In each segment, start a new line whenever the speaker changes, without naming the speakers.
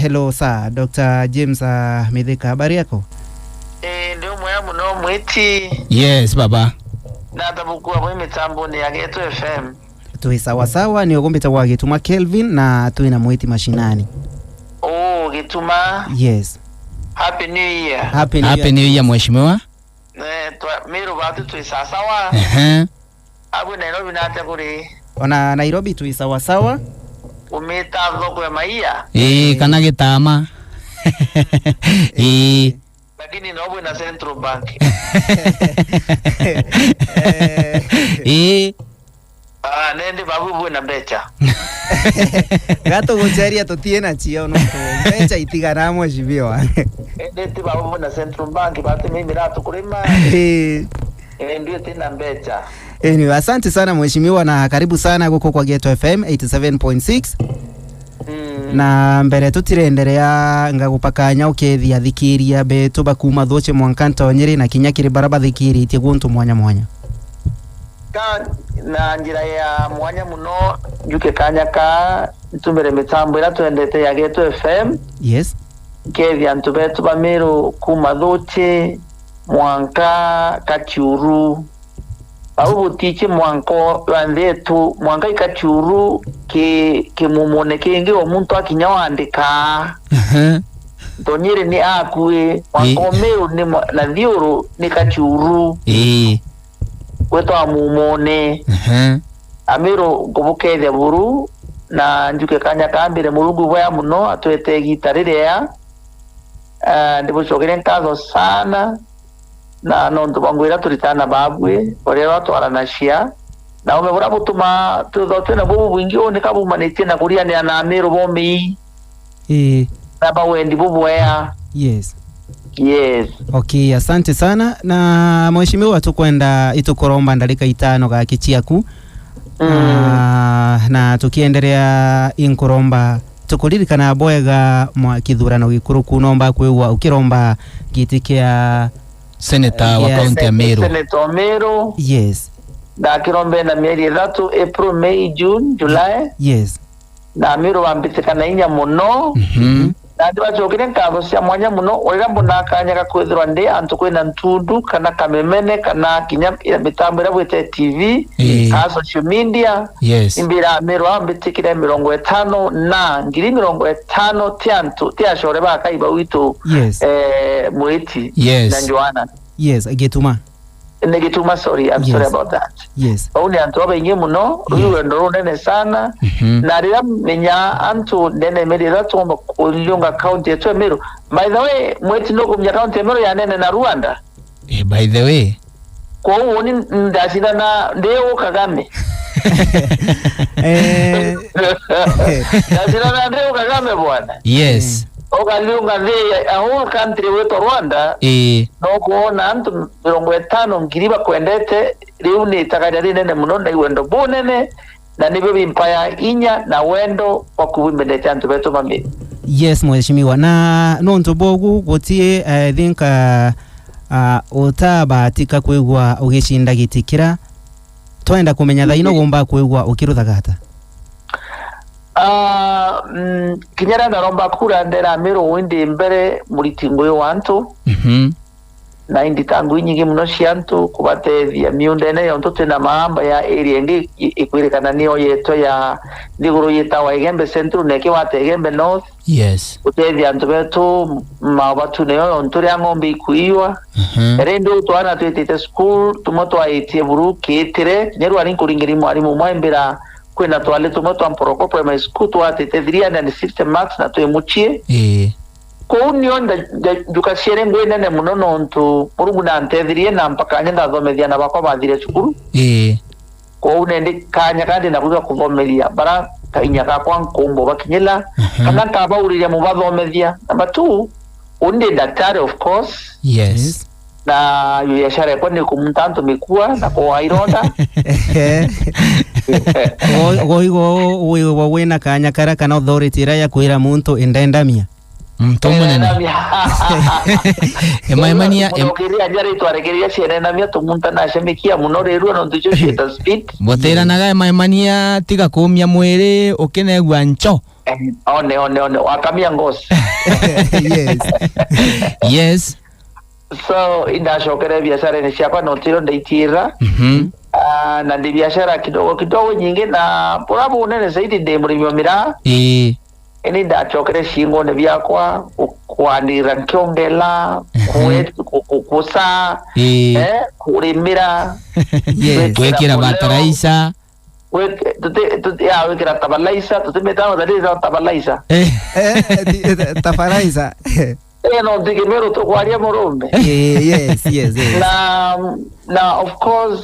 hello sir, Dr.James Mithika, habari yako?
Ndio moya muno mwiti.
Yes baba.
Na tabukua mwe mitambo ni ya Geto FM.
Tui sawa ni ogombeta wa Gituma Kelvin na tui na mwiti mashinani.
Oh, Gituma.
Yes.
Happy New Year.
Happy New Year mheshimiwa.
Meru batu tui sawa. Abu Nairobi na atakuri.
Ona Nairobi tui sawa.
Umeta voko ya maia.
Kana gitama.
Lakini nobu na Central Bank. Nende babu buena becha.
Gato gocharia totiena chio no becha itigana mheshimiwa.
Nende babu buena Central Bank bate mimi rato kulima. Ndio tena becha.
Anyway, asante sana mheshimiwa na karibu sana guko kwa Geto FM 87.6. Na mbere tutirenderea ngagupakanya ukethia thikiria betu bakuma thoche Mwankanta onyeri na kinyakiri baraba thikiri itie guntu mwanya
na njira ya mwanya muno juke kanya ka tumbere mitambo ira tuendete ya Geto FM.
Yes.
Kethia ntu betu ba Meru kuma thoche Mwanka Kachuru au tiche Mwanko wandetu Mwanka Kachuru ke mumone kenge omuntu akinyawandika Tonyere ni akue Mwanko Meru ni na dhiuru ni Kachuru weto amumone Amiro gobukethe buru na njuke kanya kambire murugu bwa muno atwete gitarire ya ndipo chokere nkazo sana na nondo bangwira turitana babwe orero atwaranashia na umebura butuma tuzote na bubu bwingi one kabumanite na kuria ni na Meru bomi na bawendi bubu ya.
Yes.
Okay,
asante sana na mheshimiwa tukwenda itukoromba ndalika 5 ga kichiaku. Na tukiendelea inkoromba tukuririkana boyega mwa kithurano gikuru kunomba kwewa ukiromba gitikia
Senator wa county ya Meru.
Senator Meru.
Yes.
Na kirombe na mieri 3 April, May, June, July.
Yes.
Na Meru wambitikana inya muno. Na ndiba chokire nkabo cia mwanya muno orira mbona kanya gakwithirwa ndi antu kwina ntundu kana kamemene kana kinya mitambo ira bwete TV ka social media.
Yes.
Imbira Meru ambitikire 50 na ngiri 50 tiantu tiashore bakaiba witu.
Yes.
Mwiti.
Yes.
Na Joana.
Yes, Gituma.
Negituma, sorry, I'm sorry about that.
Yes.
Oni antu abainge muno ruwe ndoro nene sana na rira menya antu nene merira tumba kulyonga county yetu Meru. By the way, mweti no kumya county Meru ya nene na Rwanda.
By the way.
Kwa uoni ndashina na ndeo Kagame. Ndashina na ndeo Kagame bwana.
Yes.
Ogalyonga a whole country wetu Rwanda. No kuona antu 50 ngiriba kwendete riu ni takariri nene muno na iwendo bonene na nibyo bimpaya inya na wendo wa kubimbendete antu betu mami.
Yes mheshimiwa na nonto bogu gotie I think utabatika kwigwa ugishinda gitikira twenda kumenya thaino gomba kwigwa ukiruthagata.
Kinyara na romba kura ndera Meru windi mbere muritingo yo wantu. Na indi tangu inyingi muno ciantu kubatethia miundene yonto tena maamba ya area ngi ikwirikana niyo yeto ya ndiguru yetawa Igembe Central neke wate Igembe North.
Yes.
Utethia antu betu mabatu neyo yonto ya ngombe ikuiwa. Rendo twana twetete school tumoto aitie buru kitire nyeru ari kuringiri mwarimu mwaimbira kwena twale tumoto amporoko primary school twatete 360 marks na twemuchie. Ko union da dukasiere ngwene ne muno nontu murugu na ntethiriye na mpaka nyenda thomethia na bakwa bathire cukuru. Ko unende kanya kandi na kuza kuvomelia bara kainya ka kwa nkombo bakinyela kana ka bauriria mu bathomethia. Number 2 unde daktari of course.
Yes.
Na yashare kwa ni kumuntanto mikua na kwa ironda.
Go wena kanya kara kana authority ra ya kwira muntu endendamia.
Mtomonene.
Emania okiria njari twarekeria ciana mia tumunta na shemikia muno riru no ntucho shita speed.
Botera naga emania tiga kumia mwere ukenegwa ncho.
one wakamia ngosi.
Yes.
Yes.
So indashokere biashara ni siapa notiro ndaitira. Na ndi biashara kidogo nyingi na porabu unene zaidi ndi murimi wa miraa. Ini ndachokere shingo ne byakwa kwandira nkyongela kusa kurimira
wekira bataraisa
wekira tabalaisa tumetano daliza tabalaisa
tafaraisa
no dike Meru to kwaria morombe.
Yes.
Na of course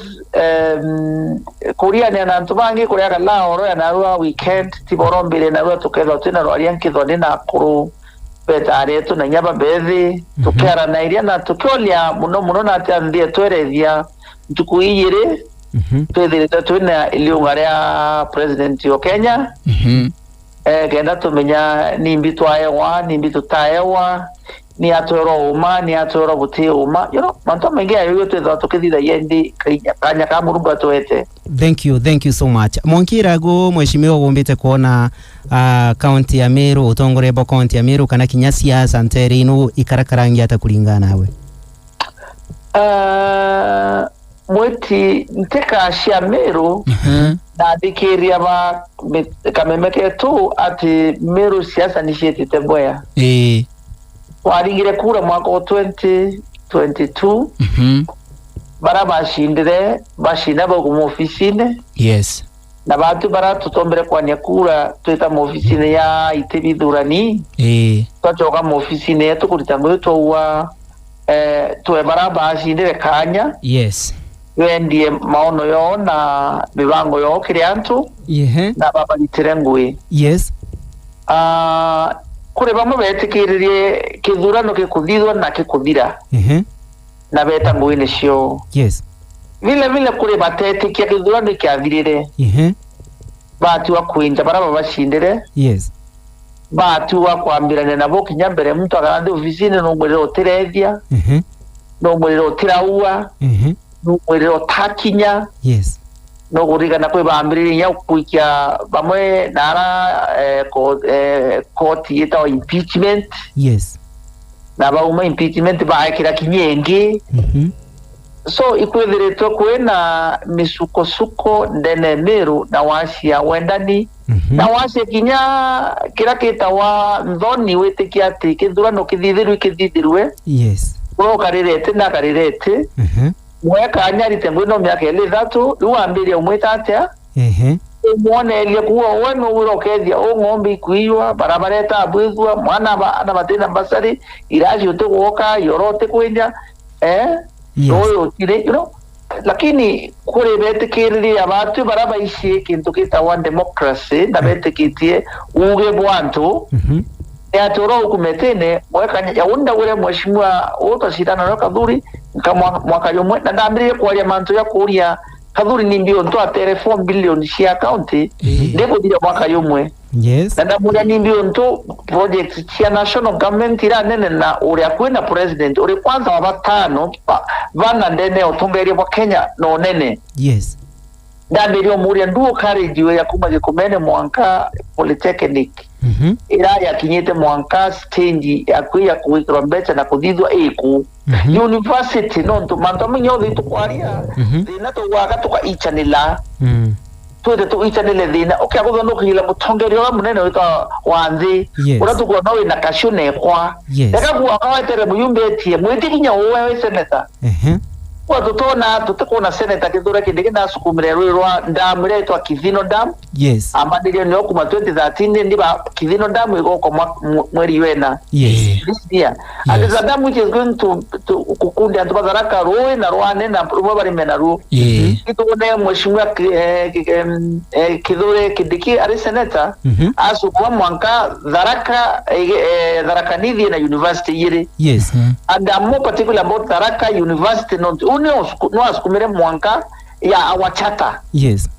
kuria ni anantubangi kuria kala oro ya narua weekend tiborombile narua tukeza tena roaria nkithoni na kuru betare tu na nyaba bethi tukera na iria na tukiolia muno na atandie twerethia tukuyire twethire twina iliungaria president wa Kenya kenda tumenya nimbi twaewa nimbi tutaewa ni atoro uma ni atoro buti uma manto mengi ayo twetha tukithitha yendi kanya ka Murungu twete.
Thank you so much. Mwankirago mheshimiwa gombete kuona county ya Meru utongorebo county ya Meru kana kinyasiasa santere ino ikarakarangi hata kulingana nawe.
Mweti nteka shia Meru na dikiria ba kamemeke tu ati Meru siasa nisheti teboya. Waringire kura mwaka 2022 bara bashinda bogu ofisine.
Yes.
Na batu bara tutombere kwa nyakura tuita ofisine ya itebidurani twachoka ofisine yetu kuritango towa tuwe bara bashindire kanya.
Yes.
Wendie maono yo na mibango yo kiriantu na baba literengwe.
Yes.
Kure bamwe betikiririe kithurano kikuthithwa na kikuthira na beta nguine cio.
Yes.
Vile kure batetikia kithurano kiathirire batu wa kuinja bara bashindire.
Yes.
Batu wa kwambirana nabo kinyambere mtu agarande ofisine no mwiriro tirethia no mwiriro tiraua no mwiriro takinya.
Yes.
No kurigana kwe bambiriria kuikia bamwe nara koti yeta impeachment.
Yes.
Na bauma impeachment baekira kinyengi. So ikwethiretwo kwina misuko ndene Meru na wasia wendani na wasia kinya kira kitawa nthoni witikia ati kithurano kithithirwe.
Yes.
Bro karirete na karirete mweka anyarite ngwino myaka 3 ruambiria umwita atia muone elie kuwa weno urokethia o ng'ombe kuiwa barabareta abwithwa mwana ana batena basari iraji utegoka yorote kwenja yo tire lakini kure betikiriri abatu baraba ishi kintu kita democracy na betikitie uge bwantu ya toro kumetene mweka ya unda ule mheshimiwa utashitana na kadhuri kama mwaka yomwe na ndambire kwa mantu ya kuria kadhuri ni mbio ndo atere 4 billion shi account ndipo bila mwaka yomwe.
Yes.
Na ndamuria ni mbio ndo project chia national government ira nene na uri akwena president uri kwanza wa batano vana ndene otongeria kwa Kenya no nene.
Yes.
Ndambire muria nduo courage ya kumaje kumene mwanka polytechnic ira ya kinyete mwanka stage akuya kuikwa mbecha na kudithwa eku university no to manto minyo thitu kwaria thina to waka to ichanila twete to ichanile thina akaguthono kila mutongerio wa munene wita wanthi ura tukwa nawe na kashune kwa ekakuwa kawatere muyumbetie mwitikinya wewe senator kwa tutona tutakuna senator kithura kindike na sukumire rwa ndamure to kithino dam.
Yes.
Amadirio ni okuma 2013 ndiba kithino dam igoko mweri wena.
Yes.
This year. And the dam which is going to kukundi antubazaraka roe na roane na ruwa bari menaru. Kitu ne mheshimiwa kidhure kidiki ari senator asukwa mwanka dharaka nidhi na university yire.
Yes.
And I'm more particular about Dharaka University no askumire mwanka ya awachata.
Yes.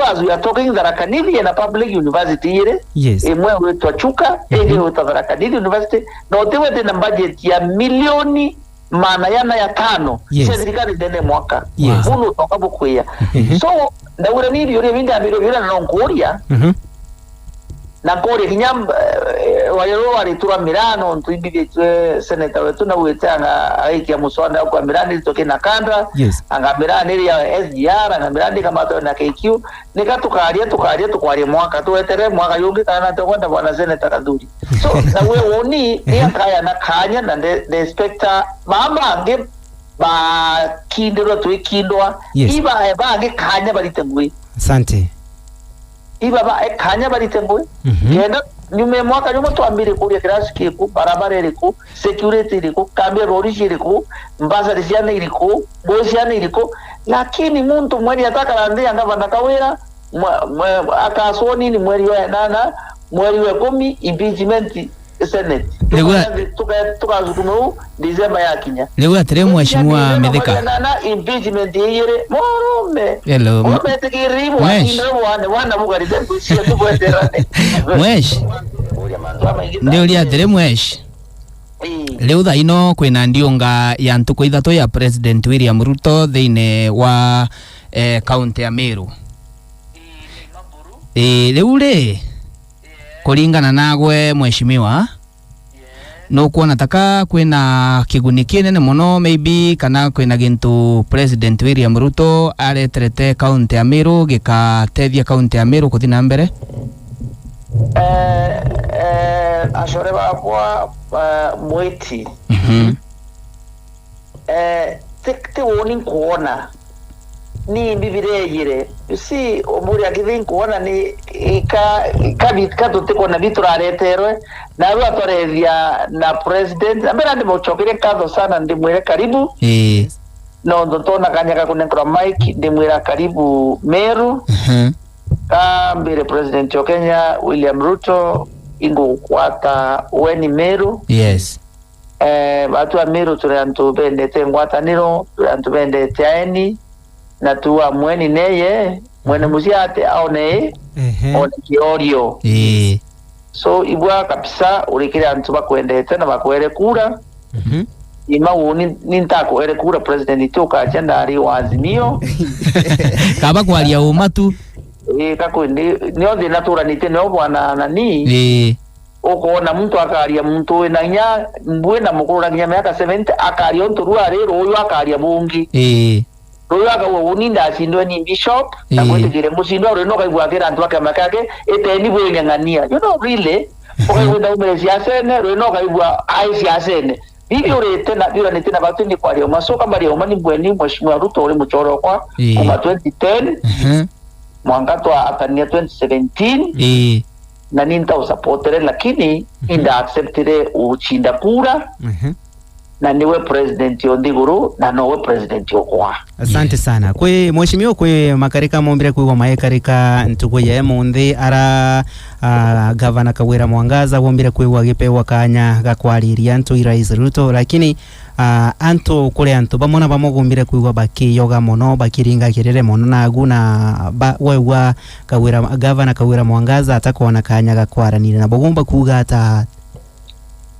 As we are talking Dharaka Nidhi and a public university here.
Yes.
Mwe wetu Chuka, wetu Dharaka Nidhi University na tewe tena budget ya milioni maana yana ya 5.
Yes.
Serikali ndene mwaka.
Yes.
Ulu tokabu kuya. So na ule nidi yule vinda amiro yule na nongoria. na kore kinyam wayero walitura Mirano ntuibide senator wetu na wetanga aiki ya musonda kwa Mirani litoke na kanda anga Mirani ya SGR anga Mirani kama to na KQ nika tukaria mwaka tuetere mwaka yungi kana tokwenda bwana senator Kaduri so na we oni ni kaya na kanya na the inspector mama nge ba kindiro tuikindwa iba eba nge kanya balitengwe
asante
iba ba kanya balitengwe yenda nyume mwaka nyuma tuambire kuria kirasi ku barabara iliku security iliku kambi rorishi iliku mbasa lisiana iliku boisiana iliku lakini muntu mweli ataka lande anga Dr.Kawira akasoni ni mweli wa nana mweli wa 10 impeachment Senate tukazukumu December ya kinya
leo atere mheshimiwa Mithika
na impeachment yire morome
hello
umetekiribu wana bugari dembu sio tukwetera
mwesh ndio lia atere mwesh leo thaino kwina ndionga ya ntuko ithato ya President William Ruto thine wa county ya Meru leo le kulingana nagwe mheshimiwa no kuona taka kwina kiguni kinene muno maybe kana kwina gintu President William Ruto areterete county ya Meru gikatethia county ya Meru kuthina mbere
ashore bakwa mwiti tikti woni kuona ni bibireyire si omuri akithin kuona ni ka tutiko na biturareterwe na rwa torethia na president ambera ndi mochokire kadho sana ndi mwire karibu no ndotona kanyaka kunekra mike ndi mwira karibu Meru mbere president wa Kenya William Ruto ingo kwata weni Meru batu wa Meru turantu bendete ngwataniro turantu bendete aeni na tuwa mweni neye mwene muziate aone one kiorio so ibwa kabisa urikire antu bakwendete na bakwere kura ima woni nintako ere kura president itoka agenda ari wazimio
kaba kwalia umatu
kako ni odhi natura nite no bwana nani okona muntu akaria muntu enanya mbwe na mukuru na miaka 70 akaria ontu rero uyu akaria bungi Royaga woninda asindwe ni bishop na kwetegere musindwa reno kaibwakira antu akamaka eteni bwe nyangania really okay wenda umezi asene reno kaibwa aisi asene bibi urete na bira nete na batu ni kwa leo masoka mbali ya umani bweni mheshimiwa Ruto ule mchoro kwa kuma 2010 Mwangaza atania 2017 na ninta usapotere lakini inda acceptere uchinda kura na niwe president yondiguru na nowe president yokwa
asante sana kwe mheshimiwa kwe makarika mombire kwe mayekarika ntuko ya mundi ara Governor Kawira Mwangaza wombire kwe wagipewa kanya gakwariria ntu Rais Ruto lakini anto kule anto bamona bamogumbire kwe baki yoga mono bakiringa kirere mono nagu na wewa Kawira Governor Kawira Mwangaza atakona kanya gakwaranira na bogomba kuga ata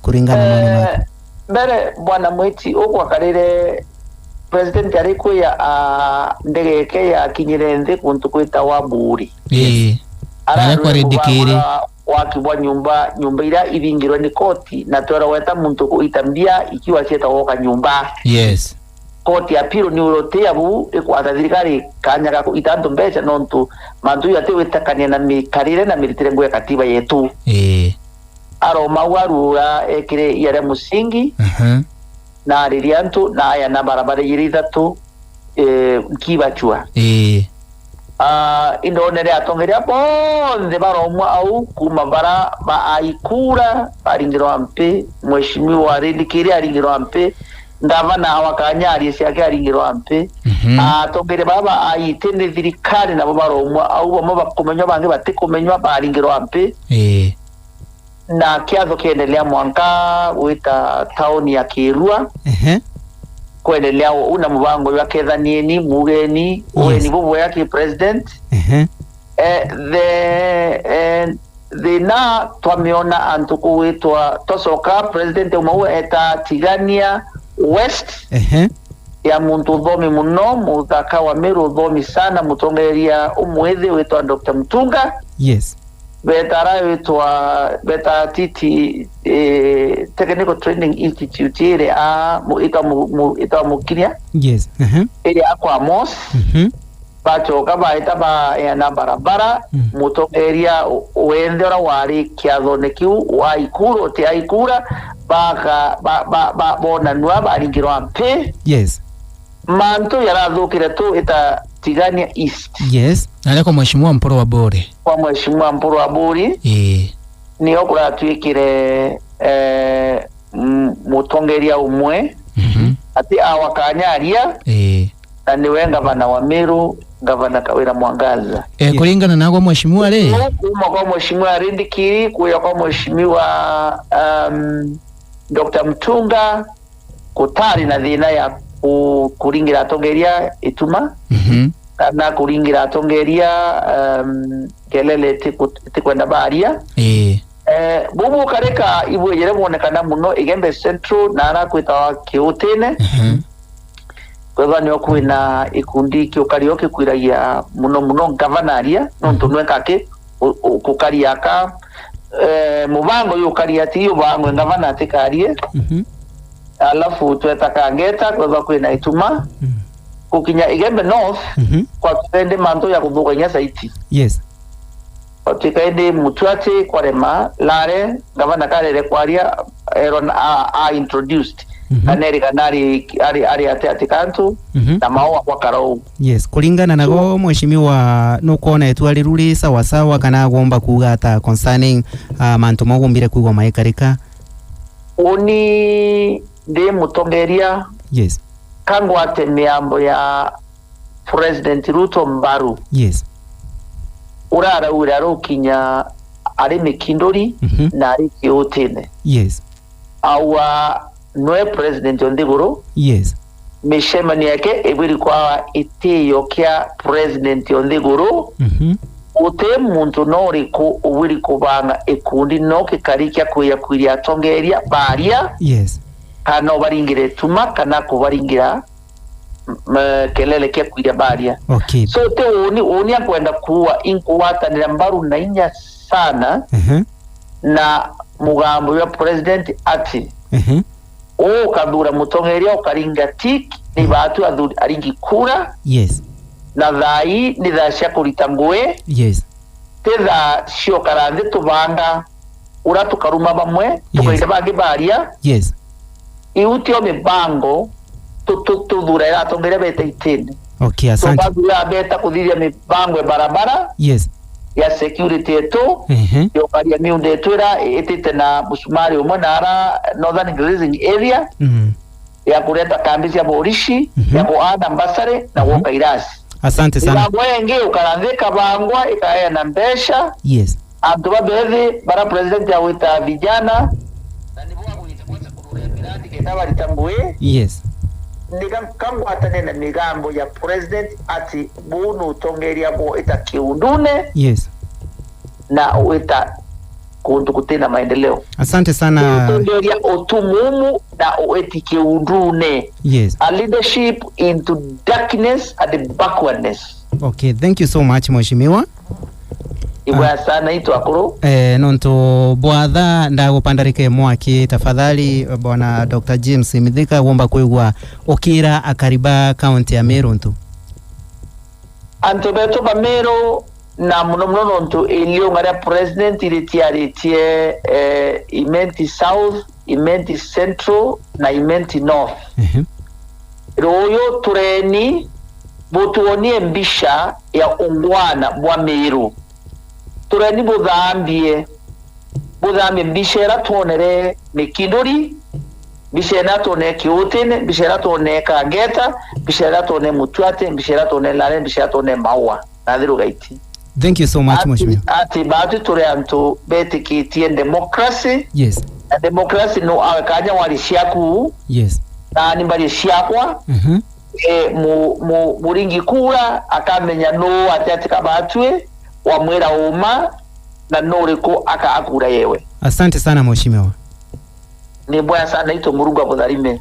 kuringana na mako
bere bwana mwiti okwa karire president ariko ya ndegeke ya kinyirende kuntu kwita waburi
ara kwa redikiri
wakibwa nyumba ira ibingirwe ni koti na tora weta muntu kuitambia ikiwa cheta woka nyumba koti ya piro ni urote abu ekwa thirikari kanya ko itanto mbecha nontu mantu yate wetakania na mikarire na militire ngwe katiba yetu aro mawarura ekire yare musingi na ririantu na aya na barabara yiridatu kibachua indonere atongeria bonde baromwa au kumabara ba aikura baringiro ampe mheshimiwa redikiri aringiro ampe ndava na wakanyari siake aringiro ampe atongere baba aitende thirikari na baromwa au bamo bakumenywa bange batikumenywa baringiro ampe na kiazo kiendelea Mwangaza wita town ya Kirua kuendelea una mbango wa kedhanieni mugeni weni bobo yake president the na twamiona antuko witwa tosoka president umawe eta Tigania West ya muntu dhomi muno mutaka wa Meru dhomi sana mutongeria umwethe witwa Dr. Mtunga betara witwa beta titi technical training institute ile ita mukiria
yes
ile akwa mos bacho kama itaba ya barabara mutongeria wendera wari kiathone kiu wa ikuro ti aikura baka ba bona nwa baringirwa mpe
yes
manto yarathukire tu ita Tigania East
yes ale kwa mheshimiwa Mporo wa Bore
kwa mheshimiwa Mporo wa Bore ni okura twikire mutongeria umwe ati awakanyaria na niwe gavana wa Meru Gov.Kawira Mwangaza
kulingana na kwa mheshimiwa le
kwa mheshimiwa Rindikiri kuya kwa mheshimiwa Dr. Mtunga kutari na dhina ya kuringira atongeria ituma kana kuringira atongeria kelele tikwenda baria bubu kareka ibwegere bonekana muno igembe central na ara kwita kiutine kwa nyo kwina ikundi kyokarioke kwiragia muno gavanaria nonto nwekake kukariaka mubango yokaria ti yobango gavana atikarie alafu twetaka ngeta kwa kwina ituma kukinya igembe north kwa twende manto ya kuthukanya saiti
yes
otikaende mutwate kwa rema lare gavana karere kwaria eron a introduced Amerika nari ari atikantu na maua kwa karau
yes kulingana nago mheshimiwa no kuona etwali ruli sawa sawa kana gomba kugata concerning manto magumbire kugo maikarika
oni de mutongeria
yes
kango ate miambo ya President Ruto mbaru
yes
urara rukinya ari mikindori na ari kiotene
yes
awa noe president ondiguru
yes
mishemani yake ibiri kwa itiyo kia president ondiguru ute muntu nori ko ubiri kubanga ekundi no kikarikya kuya tongeria baria
yes
kana baringire tuma kana kubaringira kelele kia kuya baria
okay
so te oni akwenda kuwa inkuwatanira mbaru na inya sana na mugambo ya president ati kadura mutongeria ukaringa tik ni batu aringi kura
yes
na thai ni thasha kuritangwe
yes
tetha sio karande tubanga ura tukaruma bamwe tukaita bangi baria
yes
iutio mibango tudura ya tongeria beta itene
okay asante
tubanga beta kudhiria mibango barabara
yes
ya security eto yo karia miunde twira etite na busumari umonara northern grazing area ya kuleta kambi ya polisi ya kuada mbasare na woka irasi
asante sana
wenge ukaranzeka bangwa ikaya na mbesha
yes
abduba bezi bara president ya wita vijana na nibuwa kuitakweza kurure miradi ketaba litambue
yes
kangu atane na migambo ya president ati bunu tongeria bo ita kiundune
yes
na uita kundu kutena maendeleo
asante sana
tongeria otumumu na ueti kiundune
yes
a leadership into darkness and the backwardness
okay thank you so much mheshimiwa
ibwa sana itu akuru
nonto bwadha ndagupandarike mwaki tafadhali bwana Dr. James Mithika womba kuigwa okira akariba county ya Meru ntu
antobeto ba Meru na muno nonto elio ngara president ilitiaritie imenti south imenti central na imenti north royo tureni botuonie mbisha ya ungwana bwa Meru tureni budhambie mbishera tonere mikindori bishera tone kiutine bishera tone kageta bishera tone mutwate bishera tone lare bishera tone maua nadhiru gaiti
thank you so much mheshimiwa
ati batu tureanto betikitie democracy
yes
na democracy no akanya walishaku
yes
na nimbali shakwa muringi kura akamenya no atyatika batwe wamwera uma na noriko akakura yewe
asante sana mheshimiwa
ni bwana sana ito muruga budharime